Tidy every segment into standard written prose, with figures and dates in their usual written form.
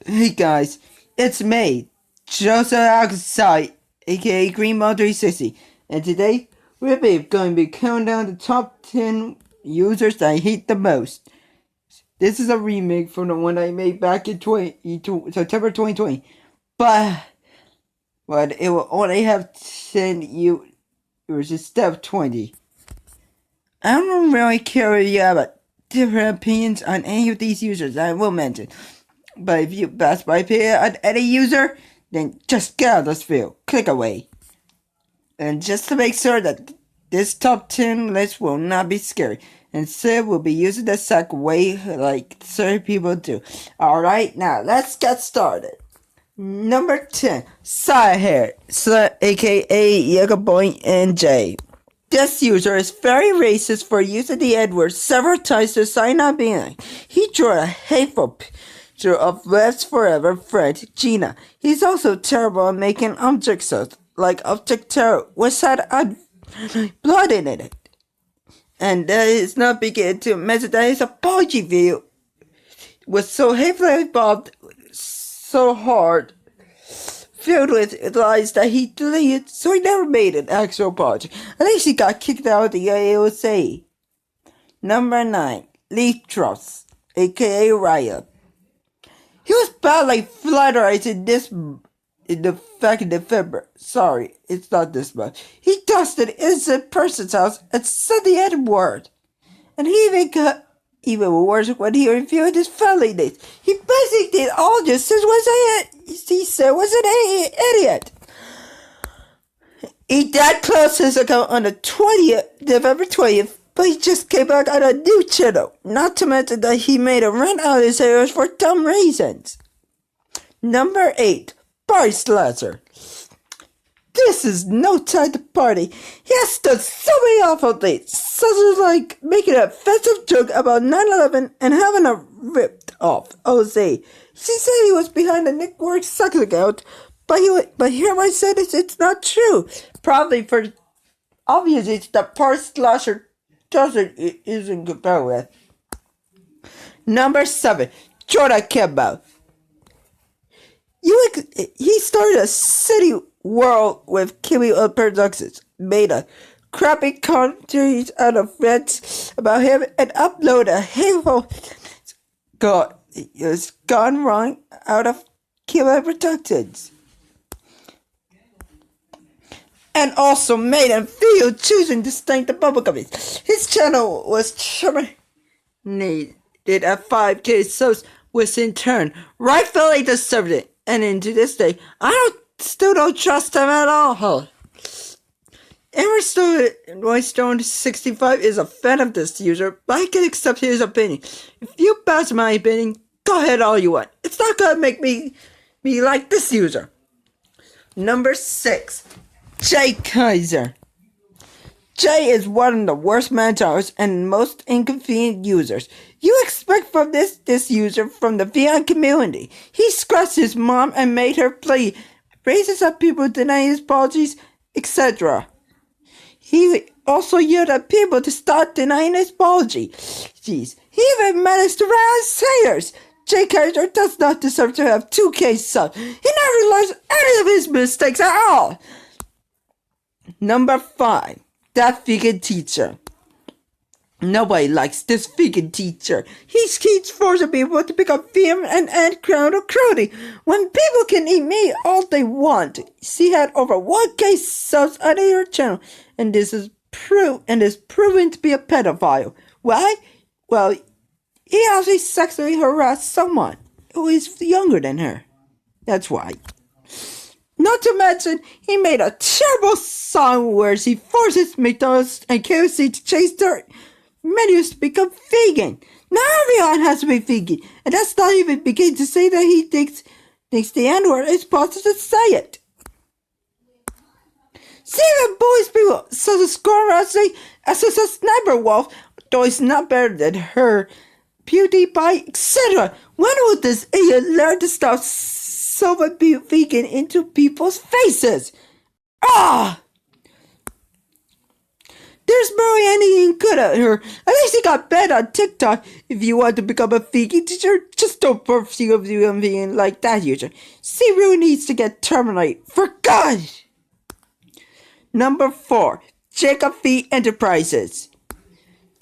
Hey guys, it's me, Joseph Outside, aka Greenmo 360, and today we're going to be counting down the top 10 users that I hate the most. This is a remake from the one I made back in September 2020, but it will only have 10 users instead of 20. I don't really care if you have different opinions on any of these users I will mention. But if you pass my opinion on any user, then just get out of this video. Click away. And just to make sure that this top 10 list will not be scary. Instead, we'll be using the sack way like certain people do. Alright, now let's get started. Number 10, Cyhair, aka Yagaboy NJ. This user is very racist for using the N-word several times to sign up being. He drew a hateful picture of Let's Forever friend Gina. He's also terrible at making objects like object terror, which had blood in it. And that is not beginning to mention that his apology video was so heavily involved, so hard, filled with lies that he deleted, so he never made an actual apology. At least he got kicked out of the AOC. Number 9, Leaf Drops, aka Raya. He was badly flatterized in the back in November. Sorry, it's not this month. He dusted innocent person's house and said the N-word. And he even got even worse when he reviewed his family names. He basically did all just as he said was an idiot. He did close his account on the 20th, November 20th, but he just came back on a new channel. Not to mention that he made a run out of his areas for dumb reasons. Number 8, Party Slasher. This is no time to party. He has done so many awful things, such as like making an offensive joke about 9/11 and having a ripped off OZ. She said he was behind the Nick Works sex account, but here I said it's not true. Probably for obvious it's the Party Slasher isn't compared with. Number 7, Jordan Cabal. He started a city world with Cabal Productions, made a crappy content out of rants about him, and uploaded a hateful gone wrong out of Cabal Productions. And also made a video choosing to thank the bubble gummies. His channel was terminated at 5K subs, which in turn rightfully deserved it. And to this day, I still don't trust him at all. Stone 65 is a fan of this user, but I can accept his opinion. If you pass my opinion, go ahead all you want. It's not gonna make me like this user. Number 6, Kaiser. Jay is one of the worst managers and most inconvenient users. You expect from this user from the VN community. He scratched his mom and made her play, raises up people denying his apologies, etc. He also yelled at people to start denying his apology. He even managed to rise haters. Jay Kaiser does not deserve to have 2K subs. He never learns any of his mistakes at all. Number 5, that vegan teacher. Nobody likes this vegan teacher. He keeps forcing people to become vegan and add crown or cruelty when people can eat meat all they want. She had over 1K subs on her channel, and this is proven to be a pedophile. Why? Well, he actually sexually harassed someone who is younger than her. That's why. Not to mention, he made a terrible song where he forces McDonald's and KFC to change their menus to become vegan. Now everyone has to be vegan, and that's not even beginning to say that he thinks the N-word is possible to say it. See the boys people such as Score Wrestling as a Sniper Wolf, though it's not better than her, PewDiePie, etc. When will this idiot learn to stop shoving vegan into people's faces? Ah! There's barely anything good at her. At least he got banned on TikTok. If you want to become a vegan teacher, just don't pursue become vegan like that user. C really needs to get terminated. For God! Number 4. Jacob V Enterprises.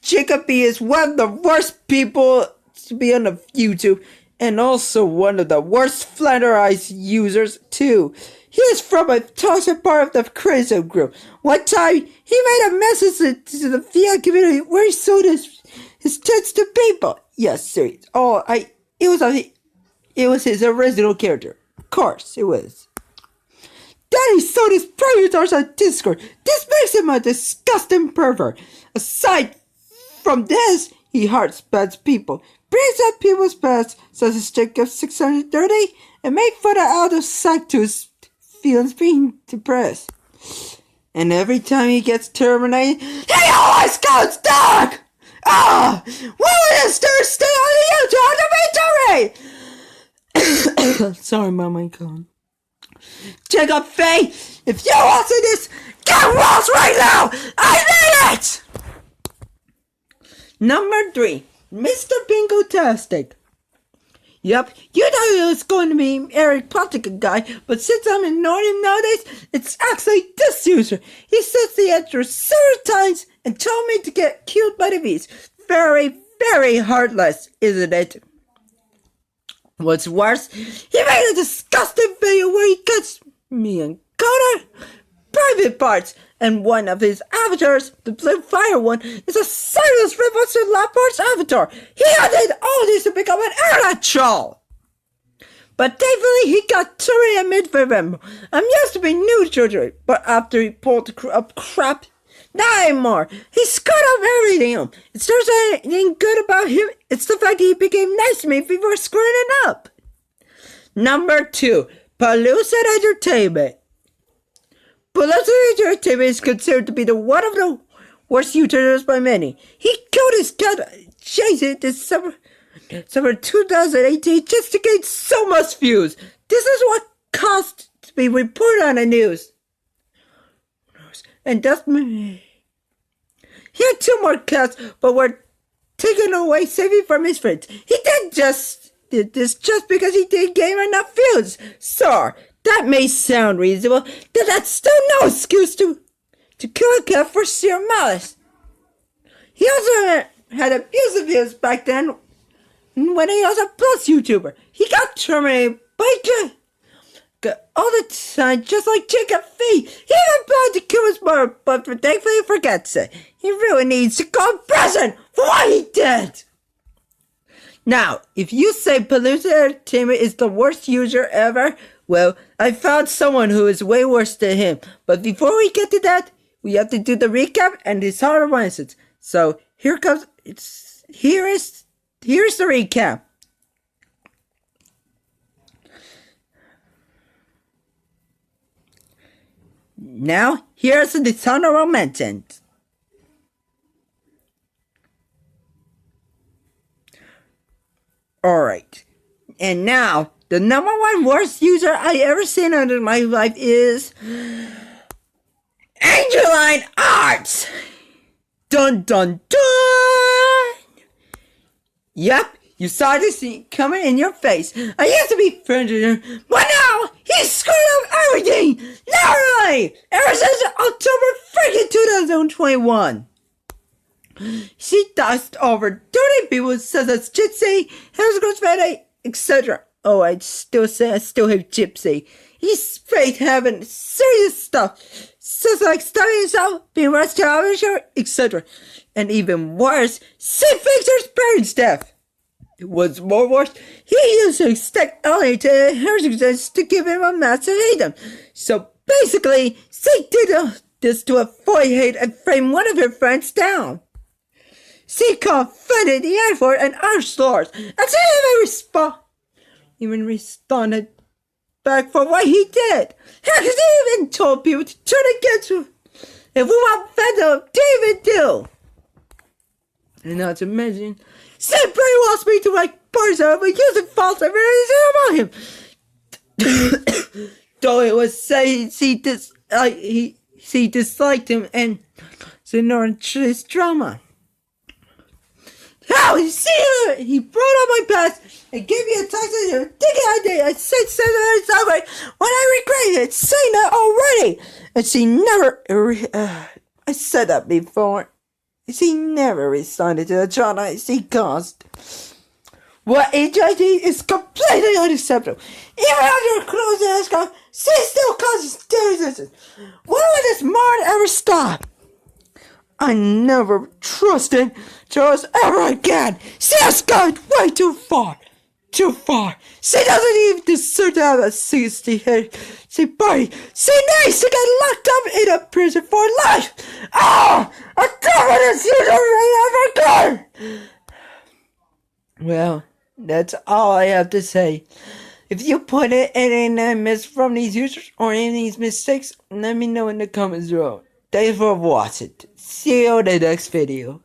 Jacob V is one of the worst people to be on the YouTube, and also one of the worst flanderized users too. He is from a toxic part of the criticism group. One time, he made a message to the vegan community where he sold his tits to people. Yes, serious. It was his original character. Of course, it was. Then he sold his predators on Discord. This makes him a disgusting pervert. Aside from this, he hearts bad people, brings up people's past, such as Jacob 630, and made fun of out of sight to his feelings being depressed. And every time he gets terminated, he always goes dark! Ah! Why would this dude stay on the YouTube to be terminated? Sorry, Mom, I'm gone. Jacob V, if you're watching this, get lost right now! I need it! Number 3, Mr. Bingotastic. Yep, you thought it was going to be Eric Plotica guy, but since I'm ignoring him nowadays, it's actually this user. He says the answer several times and told me to get killed by the bees. Very, very heartless, isn't it? What's worse, he made a disgusting video where he cuts me and Connor private parts, and one of his avatars, the blue fire one, is a silence reference to Laporte's avatar. He did all this to become an internet troll. But thankfully he got terminated mid-November. I'm used to being neutral to it, but after he pulled up crap, not anymore. He screwed up everything. It's not anything good about him. It's the fact that he became nice to me before screwing it up. Number 2, Palooza Entertainment. Palooza Entertainment is considered to be one of the worst YouTubers by many. He killed his cat Jason December 2018 just to gain so much views. This is what caused to be reported on the news. And that's me. He had 2 more cats, but were taken away saving from his friends. He did this just because he didn't gain enough views. So, that may sound reasonable, but that's still no excuse to kill a cat for sheer malice. He also had abusive views back then when he was a plus YouTuber. He got terminated by all the time, just like Jacob V. He even planned to kill his mother, but thankfully he forgets it. He really needs to go to prison for what he did. Now, if you say Palooza Entertainment is the worst user ever, well, I found someone who is way worse than him. But before we get to that, we have to do the recap and his honorable mentions. So here is the recap. Now, here's the honorable mentions. Alright. And now, the number 1 worst user I ever seen under my life is Angeline Arts. Dun dun dun. Yep, you saw this coming in your face. I used to be friends with him, but now he screwed up everything. Literally, ever since October freaking 2021. She dodged over 30 people such as Gypsy, Hair's etc. Oh, I still have Gypsy. He's straight having serious stuff, such like studying himself, being rushed to television, etc. And even worse, she faked her parents' death. What's more worse, he used to stick Ellie to her to give him a massive hate. So basically, she did this to avoid hate and frame one of her friends down. She confronted the effort and our stores, and she even responded back for what he did. Heck, he even told people to turn against him if we want fandom, David do. And not to mention, she brainwashed me to like Barcelona by using false evidence about him. Though it was said she disliked him and to ignore this drama. How you see, he brought up my past and gave me a text and you think idea. I said something right when I regret it, saying that already. And she never, I said that before. She never responded to the trauma she caused. What HID is completely unacceptable. Even after closing this call, she still causes resistance. When will this mourn ever stop? I never trusted Charles ever again. She has gone way too far. Too far. She doesn't even deserve to have a 60-hit. She needs to get locked up in a prison for life. Oh, I don't want to see her ever again. Well, that's all I have to say. If you put any miss from these users or any mistakes, let me know in the comments below. Thanks for watching. See you in the next video.